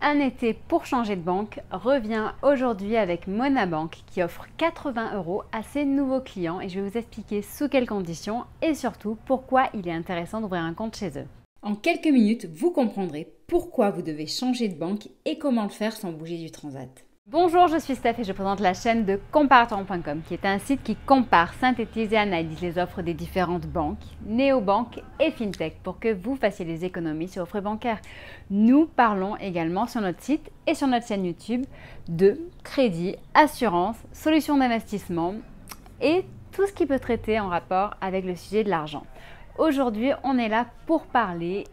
Un été pour changer de banque revient aujourd'hui avec Monabank qui offre 80 € à ses nouveaux clients et je vais vous expliquer sous quelles conditions et surtout pourquoi il est intéressant d'ouvrir un compte chez eux. En quelques minutes, vous comprendrez pourquoi vous devez changer de banque et comment le faire sans bouger du transat. Bonjour, je suis Steph et je présente la chaîne de Comparateur.com qui est un site qui compare, synthétise et analyse les offres des différentes banques, néobanques et fintech pour que vous fassiez des économies sur vos frais bancaires. Nous parlons également sur notre site et sur notre chaîne YouTube de crédit, assurance, solutions d'investissement et tout ce qui peut traiter en rapport avec le sujet de l'argent. Aujourd'hui, on est là pour parler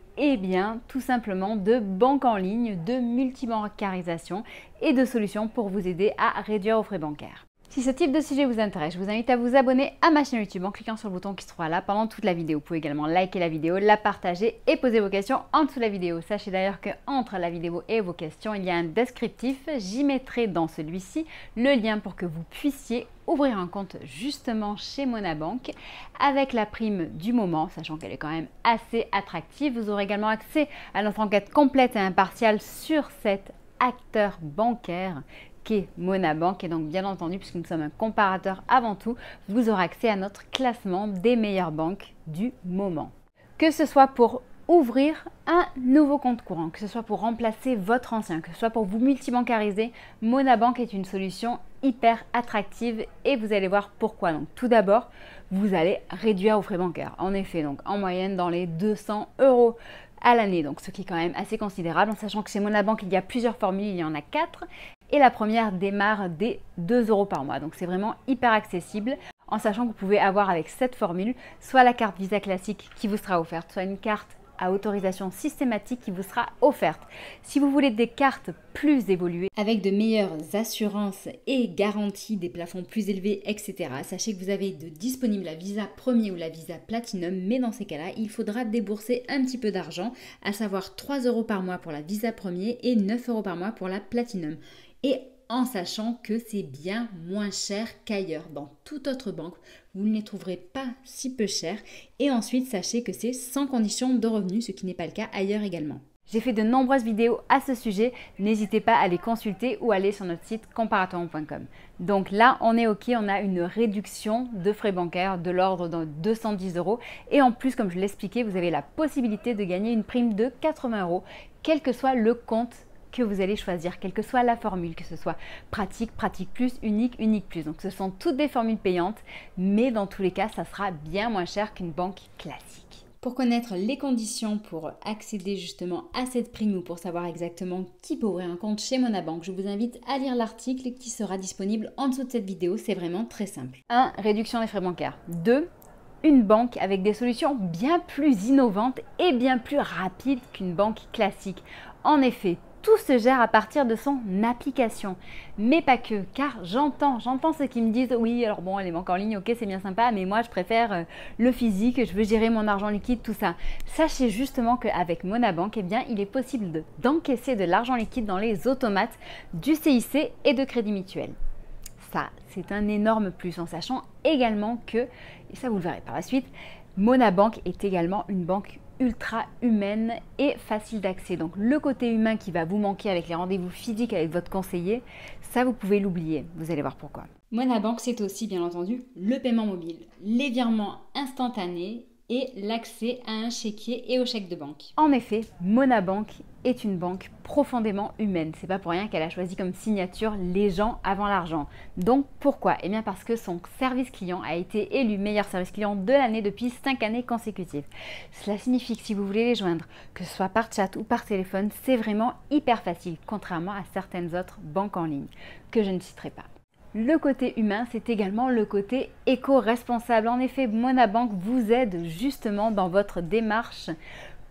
tout simplement de banque en ligne, de multibancarisation et de solutions pour vous aider à réduire vos frais bancaires. Si ce type de sujet vous intéresse, je vous invite à vous abonner à ma chaîne YouTube en cliquant sur le bouton qui se trouve là pendant toute la vidéo. Vous pouvez également liker la vidéo, la partager et poser vos questions en dessous de la vidéo. Sachez d'ailleurs qu'entre la vidéo et vos questions, il y a un descriptif. J'y mettrai dans celui-ci le lien pour que vous puissiez ouvrir un compte justement chez Monabank avec la prime du moment, sachant qu'elle est quand même assez attractive. Vous aurez également accès à notre enquête complète et impartiale sur cet acteur bancaire qu'est Monabank. Et donc bien entendu, puisque nous sommes un comparateur avant tout, vous aurez accès à notre classement des meilleures banques du moment. Que ce soit pour ouvrir un nouveau compte courant, que ce soit pour remplacer votre ancien, que ce soit pour vous multibancariser, Monabank est une solution hyper attractive et vous allez voir pourquoi. Donc tout d'abord, vous allez réduire vos frais bancaires. En effet, donc en moyenne dans les 200 € à l'année, donc ce qui est quand même assez considérable, en sachant que chez Monabank, il y a plusieurs formules, il y en a 4 et la première démarre dès 2 € par mois. Donc c'est vraiment hyper accessible, en sachant que vous pouvez avoir avec cette formule soit la carte Visa classique qui vous sera offerte, soit une carte à autorisation systématique qui vous sera offerte. Si vous voulez des cartes plus évoluées, avec de meilleures assurances et garanties, des plafonds plus élevés, etc., sachez que vous avez de disponible la Visa Premier ou la Visa Platinum, mais dans ces cas-là, il faudra débourser un petit peu d'argent, à savoir 3 € par mois pour la Visa Premier et 9 € par mois pour la Platinum. Et en sachant que c'est bien moins cher qu'ailleurs. Dans toute autre banque, vous ne les trouverez pas si peu chers. Et ensuite, sachez que c'est sans condition de revenu, ce qui n'est pas le cas ailleurs également. J'ai fait de nombreuses vidéos à ce sujet, n'hésitez pas à les consulter ou aller sur notre site comparateur.com. Donc là, on est OK, on a une réduction de frais bancaires de l'ordre de 210 € et en plus, comme je l'expliquais, vous avez la possibilité de gagner une prime de 80 €, quel que soit le compte que vous allez choisir, quelle que soit la formule, que ce soit pratique, pratique plus, unique, unique plus. Donc ce sont toutes des formules payantes, mais dans tous les cas, ça sera bien moins cher qu'une banque classique. Pour connaître les conditions pour accéder justement à cette prime ou pour savoir exactement qui peut ouvrir un compte chez Monabank, je vous invite à lire l'article qui sera disponible en dessous de cette vidéo. C'est vraiment très simple. 1. Réduction des frais bancaires. 2. Une banque avec des solutions bien plus innovantes et bien plus rapides qu'une banque classique. En effet, tout se gère à partir de son application, mais pas que, car j'entends ceux qui me disent oui, alors bon, les banques en ligne, ok, c'est bien sympa, mais moi je préfère le physique, je veux gérer mon argent liquide, tout ça. Sachez justement qu'avec Monabank, il est possible d'encaisser de l'argent liquide dans les automates du CIC et de Crédit Mutuel. Ça, c'est un énorme plus, en sachant également que, et ça vous le verrez par la suite, Monabank est également une banque ultra humaine et facile d'accès. Donc le côté humain qui va vous manquer avec les rendez-vous physiques avec votre conseiller, ça vous pouvez l'oublier, vous allez voir pourquoi. Monabank, c'est aussi bien entendu le paiement mobile, les virements instantanés et l'accès à un chéquier et au chèque de banque. En effet, Monabank est une banque profondément humaine. C'est pas pour rien qu'elle a choisi comme signature les gens avant l'argent. Donc pourquoi? Eh bien parce que son service client a été élu meilleur service client de l'année depuis 5 années consécutives. Cela signifie que si vous voulez les joindre, que ce soit par chat ou par téléphone, c'est vraiment hyper facile, contrairement à certaines autres banques en ligne, que je ne citerai pas. Le côté humain, c'est également le côté éco-responsable. En effet, Monabank vous aide justement dans votre démarche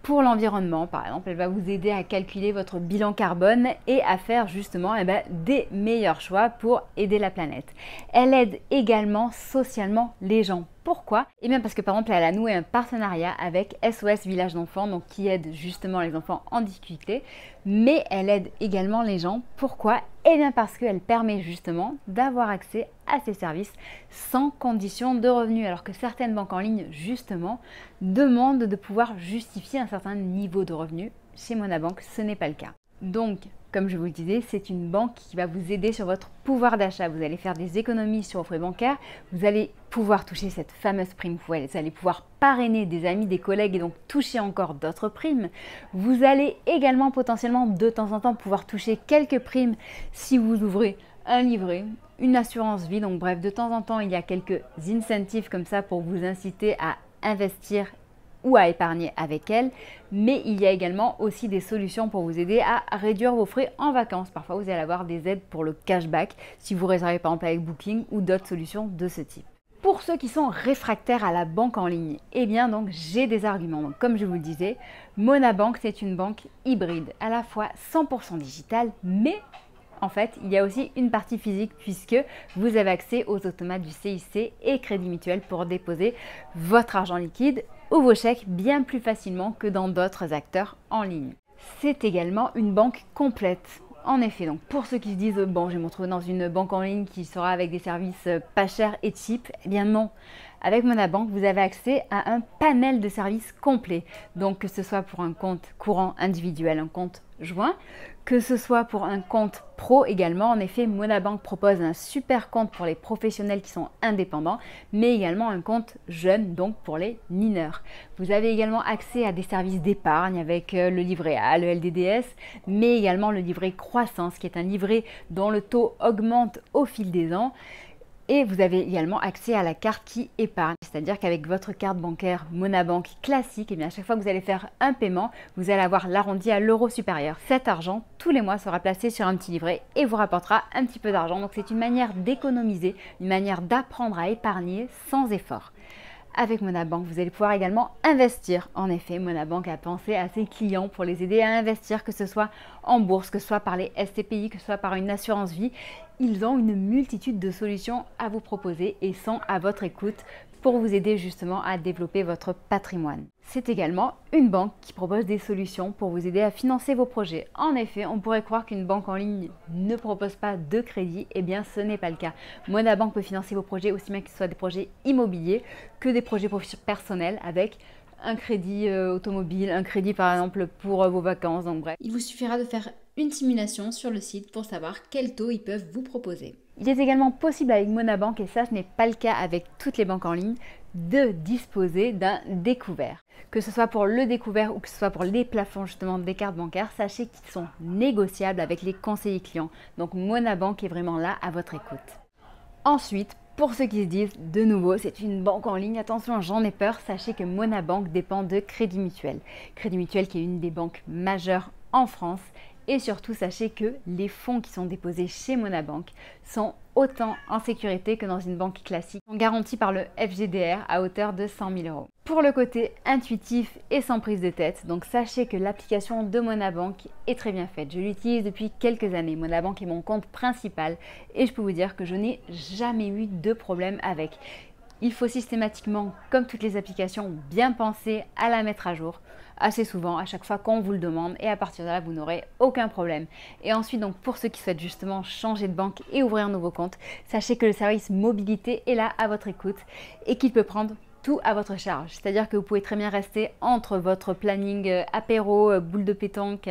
pour l'environnement. Par exemple, elle va vous aider à calculer votre bilan carbone et à faire justement des meilleurs choix pour aider la planète. Elle aide également socialement les gens. Pourquoi? Eh bien parce que par exemple, elle a noué un partenariat avec SOS Village d'enfants, donc qui aide justement les enfants en difficulté, mais elle aide également les gens. Pourquoi? Eh bien parce qu'elle permet justement d'avoir accès à ces services sans condition de revenu, alors que certaines banques en ligne justement demandent de pouvoir justifier un certain niveau de revenu. Chez Monabank, ce n'est pas le cas. Donc, Comme je vous le disais, c'est une banque qui va vous aider sur votre pouvoir d'achat. Vous allez faire des économies sur vos frais bancaires, vous allez pouvoir toucher cette fameuse prime, vous allez pouvoir parrainer des amis, des collègues et donc toucher encore d'autres primes. Vous allez également potentiellement de temps en temps pouvoir toucher quelques primes si vous ouvrez un livret, une assurance vie. Donc bref, de temps en temps, il y a quelques incentives comme ça pour vous inciter à investir ou à épargner avec elle, mais il y a également aussi des solutions pour vous aider à réduire vos frais en vacances. Parfois, vous allez avoir des aides pour le cashback si vous réservez par exemple avec Booking ou d'autres solutions de ce type. Pour ceux qui sont réfractaires à la banque en ligne, eh bien donc j'ai des arguments. Donc, comme je vous le disais, Monabank c'est une banque hybride, à la fois 100% digitale, mais en fait, il y a aussi une partie physique puisque vous avez accès aux automates du CIC et Crédit Mutuel pour déposer votre argent liquide ou vos chèques bien plus facilement que dans d'autres acteurs en ligne. C'est également une banque complète. En effet, donc pour ceux qui se disent bon, je vais me retrouver dans une banque en ligne qui sera avec des services pas chers et cheap, eh bien non. Avec Monabank, vous avez accès à un panel de services complet. Donc que ce soit pour un compte courant individuel, un compte joint, que ce soit pour un compte pro également. En effet, Monabank propose un super compte pour les professionnels qui sont indépendants, mais également un compte jeune, donc pour les mineurs. Vous avez également accès à des services d'épargne avec le livret A, le LDDS, mais également le livret croissance, qui est un livret dont le taux augmente au fil des ans. Et vous avez également accès à la carte qui épargne, c'est-à-dire qu'avec votre carte bancaire Monabank classique, eh bien à chaque fois que vous allez faire un paiement, vous allez avoir l'arrondi à l'euro supérieur. Cet argent, tous les mois, sera placé sur un petit livret et vous rapportera un petit peu d'argent. Donc c'est une manière d'économiser, une manière d'apprendre à épargner sans effort. Avec Monabank, vous allez pouvoir également investir. En effet, Monabank a pensé à ses clients pour les aider à investir, que ce soit en bourse, que ce soit par les STPI, que ce soit par une assurance vie. Ils ont une multitude de solutions à vous proposer et sont à votre écoute pour vous aider justement à développer votre patrimoine. C'est également une banque qui propose des solutions pour vous aider à financer vos projets. En effet, on pourrait croire qu'une banque en ligne ne propose pas de crédit, eh bien ce n'est pas le cas. Monabank peut financer vos projets aussi bien que ce soit des projets immobiliers que des projets personnels avec un crédit automobile, un crédit par exemple pour vos vacances, donc bref. Il vous suffira de faire une simulation sur le site pour savoir quel taux ils peuvent vous proposer. Il est également possible avec Monabank, et ça ce n'est pas le cas avec toutes les banques en ligne, de disposer d'un découvert. Que ce soit pour le découvert ou que ce soit pour les plafonds justement des cartes bancaires, sachez qu'ils sont négociables avec les conseillers clients. Donc Monabank est vraiment là à votre écoute. Ensuite, pour ceux qui se disent, de nouveau, c'est une banque en ligne, attention, j'en ai peur, sachez que Monabank dépend de Crédit Mutuel. Crédit Mutuel qui est une des banques majeures en France. Et surtout, sachez que les fonds qui sont déposés chez Monabank sont autant en sécurité que dans une banque classique, sont garantis par le FGDR à hauteur de 100 000 €. Pour le côté intuitif et sans prise de tête, donc sachez que l'application de Monabank est très bien faite. Je l'utilise depuis quelques années. Monabank est mon compte principal et je peux vous dire que je n'ai jamais eu de problème avec. Il faut systématiquement, comme toutes les applications, bien penser à la mettre à jour assez souvent, à chaque fois qu'on vous le demande, et à partir de là, vous n'aurez aucun problème. Et ensuite, donc pour ceux qui souhaitent justement changer de banque et ouvrir un nouveau compte, sachez que le service mobilité est là à votre écoute et qu'il peut prendre tout à votre charge. C'est-à-dire que vous pouvez très bien rester entre votre planning apéro, boule de pétanque,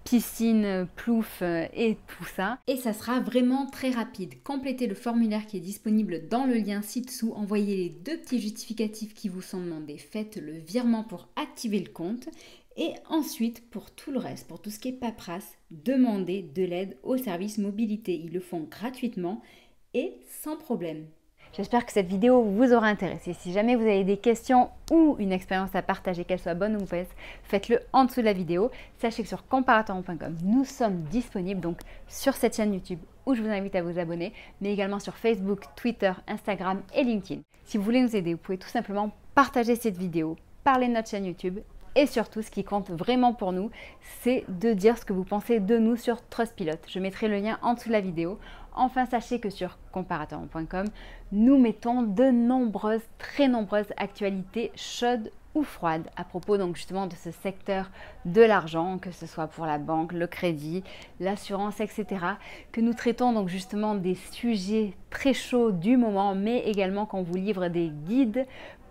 piscine, plouf et tout ça. Et ça sera vraiment très rapide. Complétez le formulaire qui est disponible dans le lien ci-dessous. Envoyez les 2 petits justificatifs qui vous sont demandés. Faites le virement pour activer le compte. Et ensuite, pour tout le reste, pour tout ce qui est paperasse, demandez de l'aide au service mobilité. Ils le font gratuitement et sans problème. J'espère que cette vidéo vous aura intéressé. Si jamais vous avez des questions ou une expérience à partager, qu'elle soit bonne ou mauvaise, faites-le en dessous de la vidéo. Sachez que sur comparateur.com, nous sommes disponibles donc sur cette chaîne YouTube où je vous invite à vous abonner, mais également sur Facebook, Twitter, Instagram et LinkedIn. Si vous voulez nous aider, vous pouvez tout simplement partager cette vidéo, parler de notre chaîne YouTube. Et surtout, ce qui compte vraiment pour nous, c'est de dire ce que vous pensez de nous sur Trustpilot. Je mettrai le lien en dessous de la vidéo. Enfin, sachez que sur comparateur.com, nous mettons de nombreuses, très nombreuses actualités chaudes ou froides à propos donc justement de ce secteur de l'argent, que ce soit pour la banque, le crédit, l'assurance, etc. Que nous traitons donc justement des sujets très chauds du moment, mais également qu'on vous livre des guides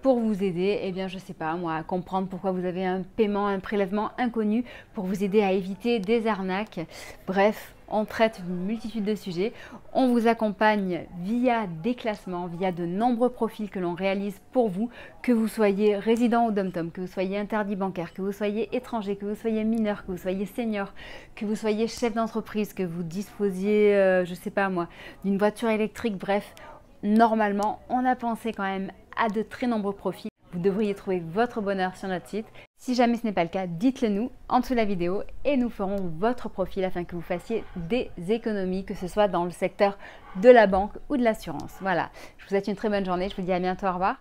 pour vous aider, eh bien je sais pas moi, à comprendre pourquoi vous avez un paiement, un prélèvement inconnu, pour vous aider à éviter des arnaques. Bref, on traite une multitude de sujets. On vous accompagne via des classements, via de nombreux profils que l'on réalise pour vous, que vous soyez résident au DOM-TOM, que vous soyez interdit bancaire, que vous soyez étranger, que vous soyez mineur, que vous soyez senior, que vous soyez chef d'entreprise, que vous disposiez, je sais pas moi, d'une voiture électrique. Bref, normalement, on a pensé quand même à de très nombreux profils. Vous devriez trouver votre bonheur sur notre site. Si jamais ce n'est pas le cas, dites-le nous en dessous de la vidéo et nous ferons votre profil afin que vous fassiez des économies, que ce soit dans le secteur de la banque ou de l'assurance. Voilà, je vous souhaite une très bonne journée. Je vous dis à bientôt, au revoir.